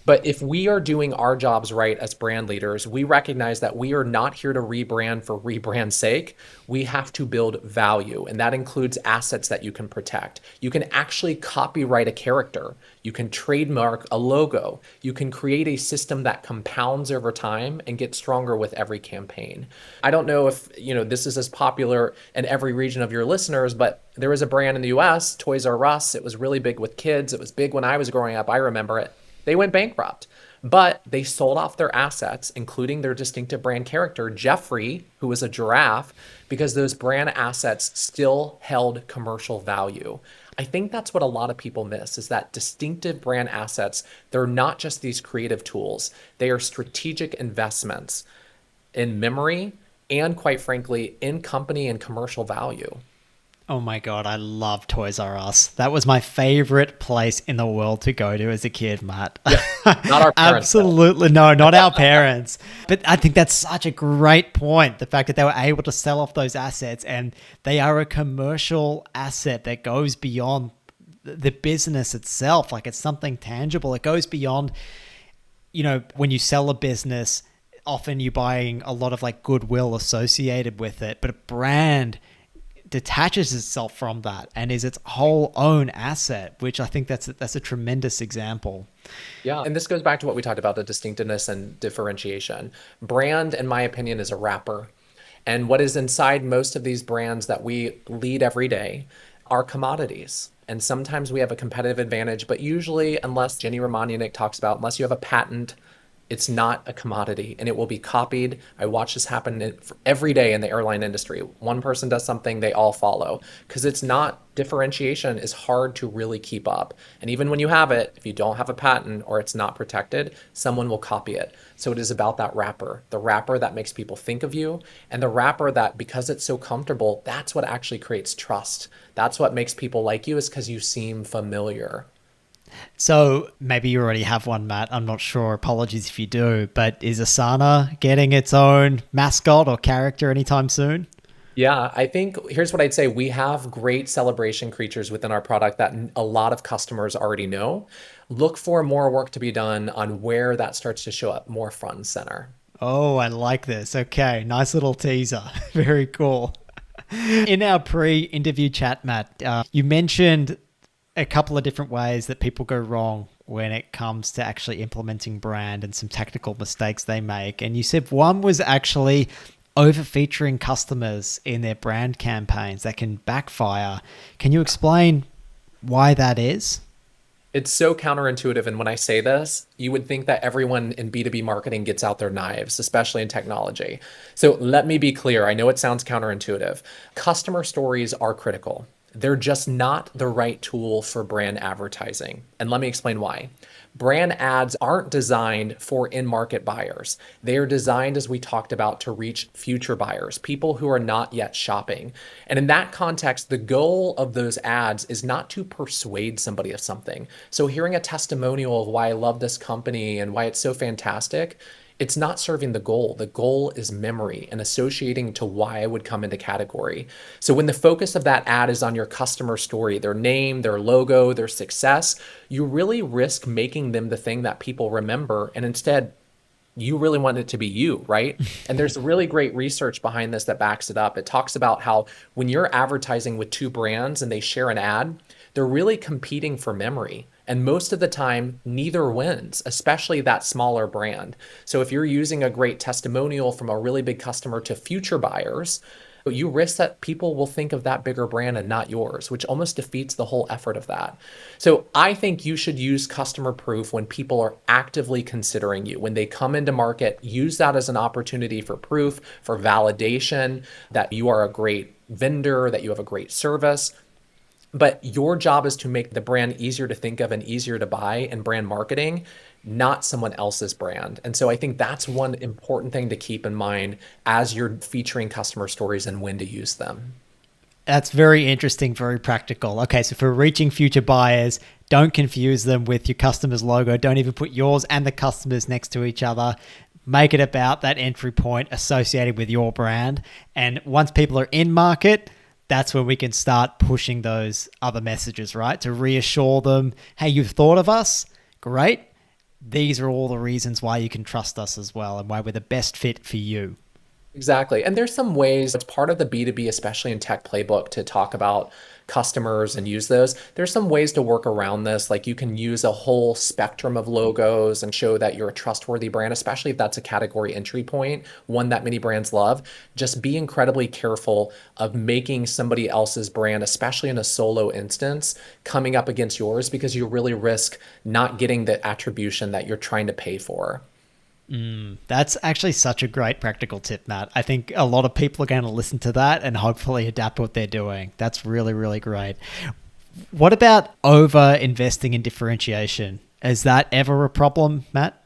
But if we are doing our jobs right as brand leaders, we recognize that we are not here to rebrand for rebrand's sake. We have to build value, and that includes assets that you can protect. You can actually copyright a character. You can trademark a logo. You can create a system that compounds over time and gets stronger with every campaign. I don't know if, this is as popular in every region of your listeners, but there was a brand in the US, Toys R Us. It was really big with kids. It was big when I was growing up. I remember it. They went bankrupt, but they sold off their assets, including their distinctive brand character, Jeffrey, who was a giraffe, because those brand assets still held commercial value. I think that's what a lot of people miss, is that distinctive brand assets, they're not just these creative tools. They are strategic investments in memory and, quite frankly, in company and commercial value. Oh my God, I love Toys R Us. That was my favorite place in the world to go to as a kid, Matt. Yeah, not our parents. Absolutely. No, not our parents. But I think that's such a great point. The fact that they were able to sell off those assets, and they are a commercial asset that goes beyond the business itself. Like, it's something tangible. It goes beyond, when you sell a business, often you're buying a lot of like goodwill associated with it, but a brand detaches itself from that and is its whole own asset, which I think that's a tremendous example. Yeah. And this goes back to what we talked about, the distinctiveness and differentiation. Brand, in my opinion, is a wrapper. And what is inside most of these brands that we lead every day are commodities. And sometimes we have a competitive advantage, but usually, unless Jenny Romaniuk talks about, unless you have a patent, it's not a commodity and it will be copied. I watch this happen every day in the airline industry. One person does something, they all follow because it's not differentiation is hard to really keep up. And even when you have it, if you don't have a patent or it's not protected, someone will copy it. So it is about that wrapper, the wrapper that makes people think of you, and the wrapper that because it's so comfortable, that's what actually creates trust. That's what makes people like you is because you seem familiar. So maybe you already have one, Matt. I'm not sure. Apologies if you do. But is Asana getting its own mascot or character anytime soon? Yeah, I think here's what I'd say. We have great celebration creatures within our product that a lot of customers already know. Look for more work to be done on where that starts to show up more front and center. Oh, I like this. Okay, nice little teaser. Very cool. In our pre-interview chat, Matt, you mentioned a couple of different ways that people go wrong when it comes to actually implementing brand and some technical mistakes they make. And you said one was actually over featuring customers in their brand campaigns that can backfire. Can you explain why that is? It's so counterintuitive. And when I say this, you would think that everyone in B2B marketing gets out their knives, especially in technology. So let me be clear. I know it sounds counterintuitive. Customer stories are critical. They're just not the right tool for brand advertising. And let me explain why. Brand ads aren't designed for in-market buyers. They are designed, as we talked about, to reach future buyers, people who are not yet shopping. And in that context, the goal of those ads is not to persuade somebody of something. So hearing a testimonial of why I love this company and why it's so fantastic, it's not serving the goal. The goal is memory and associating to why I would come into category. So when the focus of that ad is on your customer story, their name, their logo, their success, you really risk making them the thing that people remember. And instead, you really want it to be you, right? And there's really great research behind this that backs it up. It talks about how when you're advertising with two brands and they share an ad, they're really competing for memory. And most of the time, neither wins, especially that smaller brand. So if you're using a great testimonial from a really big customer to future buyers, you risk that people will think of that bigger brand and not yours, which almost defeats the whole effort of that. So I think you should use customer proof when people are actively considering you. When they come into market, use that as an opportunity for proof, for validation that you are a great vendor, that you have a great service. But your job is to make the brand easier to think of and easier to buy in brand marketing, not someone else's brand. And so I think that's one important thing to keep in mind as you're featuring customer stories and when to use them. That's very interesting, very practical. Okay, so for reaching future buyers, don't confuse them with your customer's logo. Don't even put yours and the customer's next to each other. Make it about that entry point associated with your brand. And once people are in market, that's when we can start pushing those other messages, right? To reassure them, hey, you've thought of us? Great. These are all the reasons why you can trust us as well and why we're the best fit for you. Exactly. And there's some ways, it's part of the B2B, especially in tech playbook, to talk about customers and use those. There's some ways to work around this. Like you can use a whole spectrum of logos and show that you're a trustworthy brand, especially if that's a category entry point, one that many brands love. Just be incredibly careful of making somebody else's brand, especially in a solo instance, coming up against yours because you really risk not getting the attribution that you're trying to pay for. That's actually such a great practical tip, Matt. I think a lot of people are going to listen to that and hopefully adapt what they're doing. That's really, really great. What about over investing in differentiation? Is that ever a problem, Matt?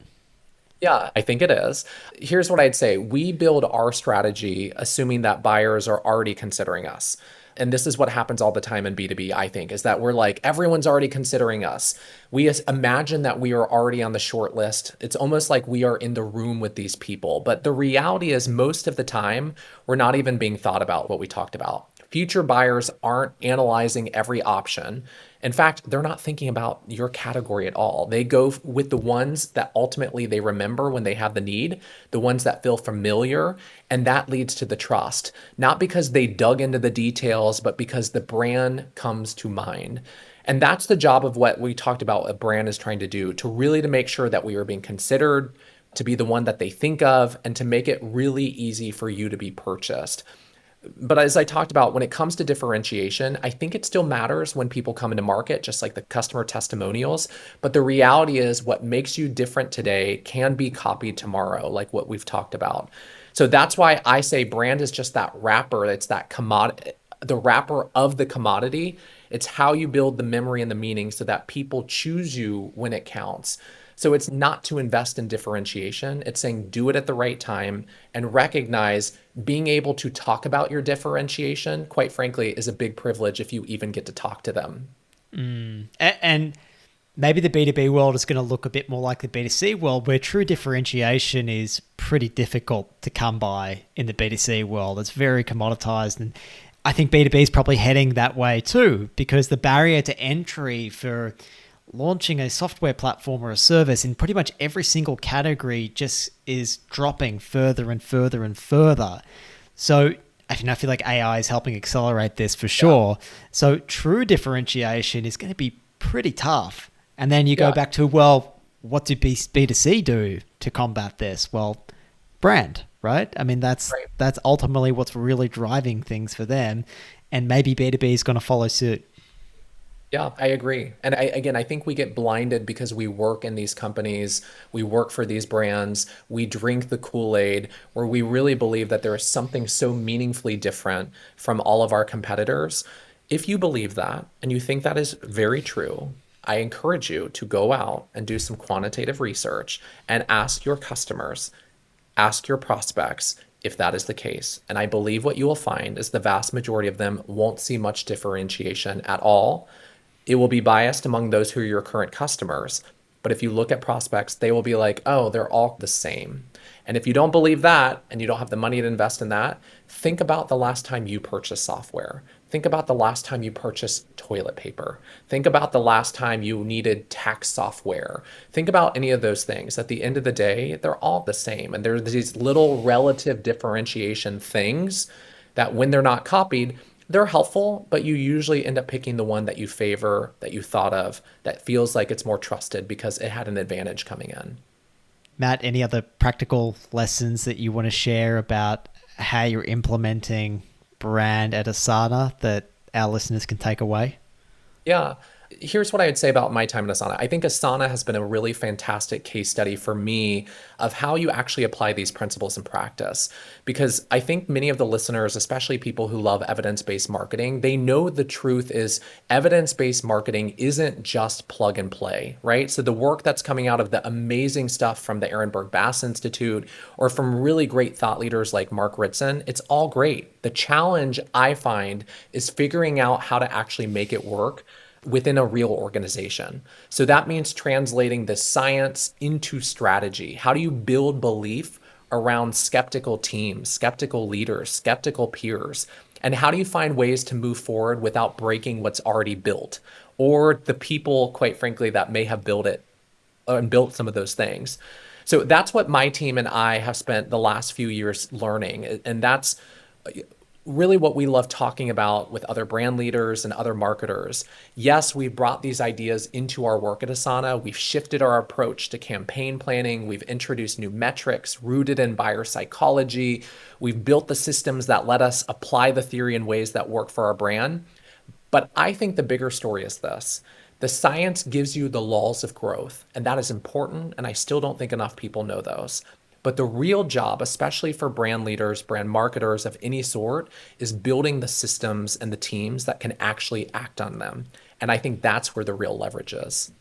Yeah, I think it is. Here's what I'd say. We build our strategy assuming that buyers are already considering us. And this is what happens all the time in B2B, I think, is that we're like, everyone's already considering us. We imagine that we are already on the short list. It's almost like we are in the room with these people. But the reality is most of the time, we're not even being thought about what we talked about. Future buyers aren't analyzing every option. In fact, they're not thinking about your category at all. They go with the ones that ultimately they remember when they have the need, the ones that feel familiar, and that leads to the trust. Not because they dug into the details, but because the brand comes to mind. And that's the job of what we talked about a brand is trying to do, to really to make sure that we are being considered, to be the one that they think of, and to make it really easy for you to be purchased. But as I talked about, when it comes to differentiation, I think it still matters when people come into market, just like the customer testimonials. But the reality is, what makes you different today can be copied tomorrow, like what we've talked about. So that's why I say brand is just that wrapper. It's that commodity, the wrapper of the commodity. It's how you build the memory and the meaning so that people choose you when it counts. So it's not to invest in differentiation. It's saying do it at the right time and recognize being able to talk about your differentiation, quite frankly, is a big privilege if you even get to talk to them. And maybe the B2B world is going to look a bit more like the B2C world, where true differentiation is pretty difficult to come by in the B2C world. It's very commoditized. And I think B2B is probably heading that way too, because the barrier to entry for launching a software platform or a service in pretty much every single category just is dropping further and further and further. So I feel like AI is helping accelerate this for sure. Yeah. So true differentiation is going to be pretty tough. And then you go back to, well, what do B2C do to combat this? Well, brand, right? I mean, that's ultimately what's really driving things for them. And maybe B2B is going to follow suit. Yeah, I agree. And I think we get blinded because we work in these companies, we work for these brands, we drink the Kool-Aid, where we really believe that there is something so meaningfully different from all of our competitors. If you believe that and you think that is very true, I encourage you to go out and do some quantitative research and ask your customers, ask your prospects if that is the case. And I believe what you will find is the vast majority of them won't see much differentiation at all. It will be biased among those who are your current customers. But if you look at prospects, they will be like, oh, they're all the same. And if you don't believe that and you don't have the money to invest in that, think about the last time you purchased software. Think about the last time you purchased toilet paper. Think about the last time you needed tax software. Think about any of those things. At the end of the day, they're all the same. And there's these little relative differentiation things that when they're not copied, they're helpful, but you usually end up picking the one that you favor, that you thought of, that feels like it's more trusted because it had an advantage coming in. Matt, any other practical lessons that you want to share about how you're implementing brand at Asana that our listeners can take away? Yeah. Here's what I would say about my time at Asana. I think Asana has been a really fantastic case study for me of how you actually apply these principles in practice. Because I think many of the listeners, especially people who love evidence-based marketing, they know the truth is evidence-based marketing isn't just plug and play, right? So the work that's coming out of the amazing stuff from the Ehrenberg Bass Institute or from really great thought leaders like Mark Ritson, it's all great. The challenge I find is figuring out how to actually make it work within a real organization. So that means translating the science into strategy. How do you build belief around skeptical teams, skeptical leaders, skeptical peers? And how do you find ways to move forward without breaking what's already built or the people, quite frankly, that may have built it and built some of those things? So that's what my team and I have spent the last few years learning. And that's really what we love talking about with other brand leaders and other marketers. Yes, we've brought these ideas into our work at Asana. We've shifted our approach to campaign planning. We've introduced new metrics rooted in buyer psychology. We've built the systems that let us apply the theory in ways that work for our brand. But I think the bigger story is this. The science gives you the laws of growth, and that is important, and I still don't think enough people know those. But the real job, especially for brand leaders, brand marketers of any sort, is building the systems and the teams that can actually act on them. And I think that's where the real leverage is.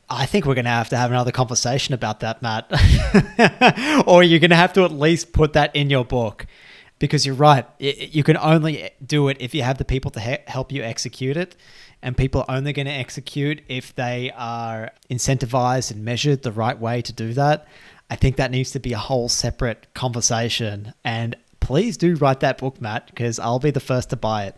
I think we're going to have another conversation about that, Matt. Or you're going to have to at least put that in your book. Because you're right. You can only do it if you have the people to help you execute it. And people are only going to execute if they are incentivized and measured the right way to do that. I think that needs to be a whole separate conversation. And please do write that book, Matt, because I'll be the first to buy it.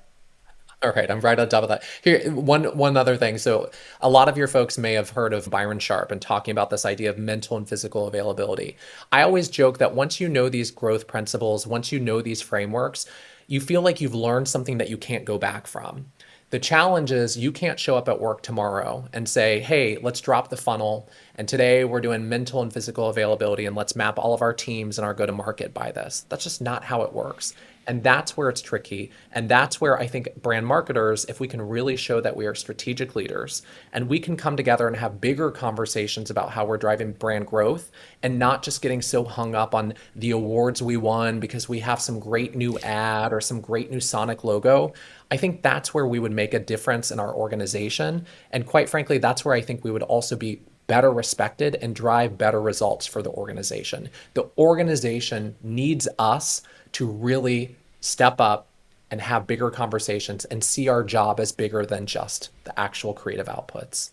All right, I'm right on top of that. Here, one other thing. So, a lot of your folks may have heard of Byron Sharp and talking about this idea of mental and physical availability. I always joke that once you know these growth principles, once you know these frameworks, you feel like you've learned something that you can't go back from. The challenge is you can't show up at work tomorrow and say, hey, let's drop the funnel. And today we're doing mental and physical availability and let's map all of our teams and our go to market by this. That's just not how it works. And that's where it's tricky. And that's where I think brand marketers, if we can really show that we are strategic leaders and we can come together and have bigger conversations about how we're driving brand growth and not just getting so hung up on the awards we won because we have some great new ad or some great new Sonic logo. I think that's where we would make a difference in our organization. And quite frankly, that's where I think we would also be better respected and drive better results for the organization. The organization needs us to really step up and have bigger conversations and see our job as bigger than just the actual creative outputs.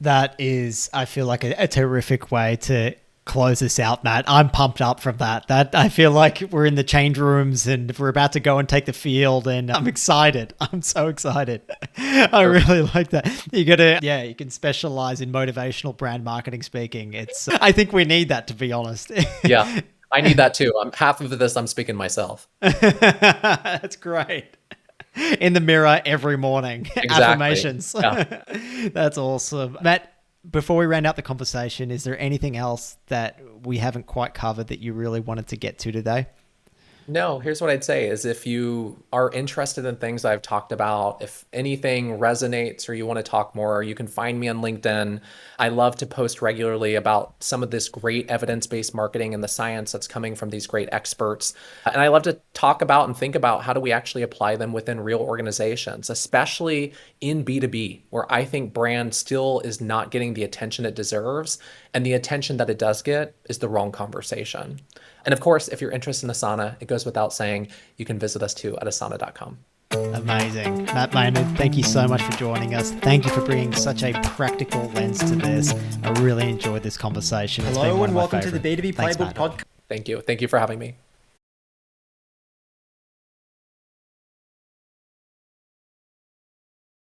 That is, I feel like a terrific way to close this out, Matt. I'm pumped up from that. That I feel like we're in the change rooms and we're about to go and take the field, and I'm excited. I'm so excited. I really like that. You can specialize in motivational brand marketing speaking. I think we need that, to be honest. Yeah, I need that too. Half of this I'm speaking myself. That's great. In the mirror every morning. Exactly. Affirmations. Yeah. That's awesome. Matt, before we round out the conversation, is there anything else that we haven't quite covered that you really wanted to get to today? No, here's what I'd say is if you are interested in things I've talked about, if anything resonates or you want to talk more, you can find me on LinkedIn. I love to post regularly about some of this great evidence-based marketing and the science that's coming from these great experts. And I love to talk about and think about how do we actually apply them within real organizations, especially in B2B, where I think brand still is not getting the attention it deserves. And the attention that it does get is the wrong conversation. And of course, if you're interested in Asana, it goes without saying, you can visit us too at asana.com. Amazing. Matt Maynard, thank you so much for joining us. Thank you for bringing such a practical lens to this. I really enjoyed this conversation. Hello and welcome to the B2B Playbook podcast. Thank you. Thank you for having me.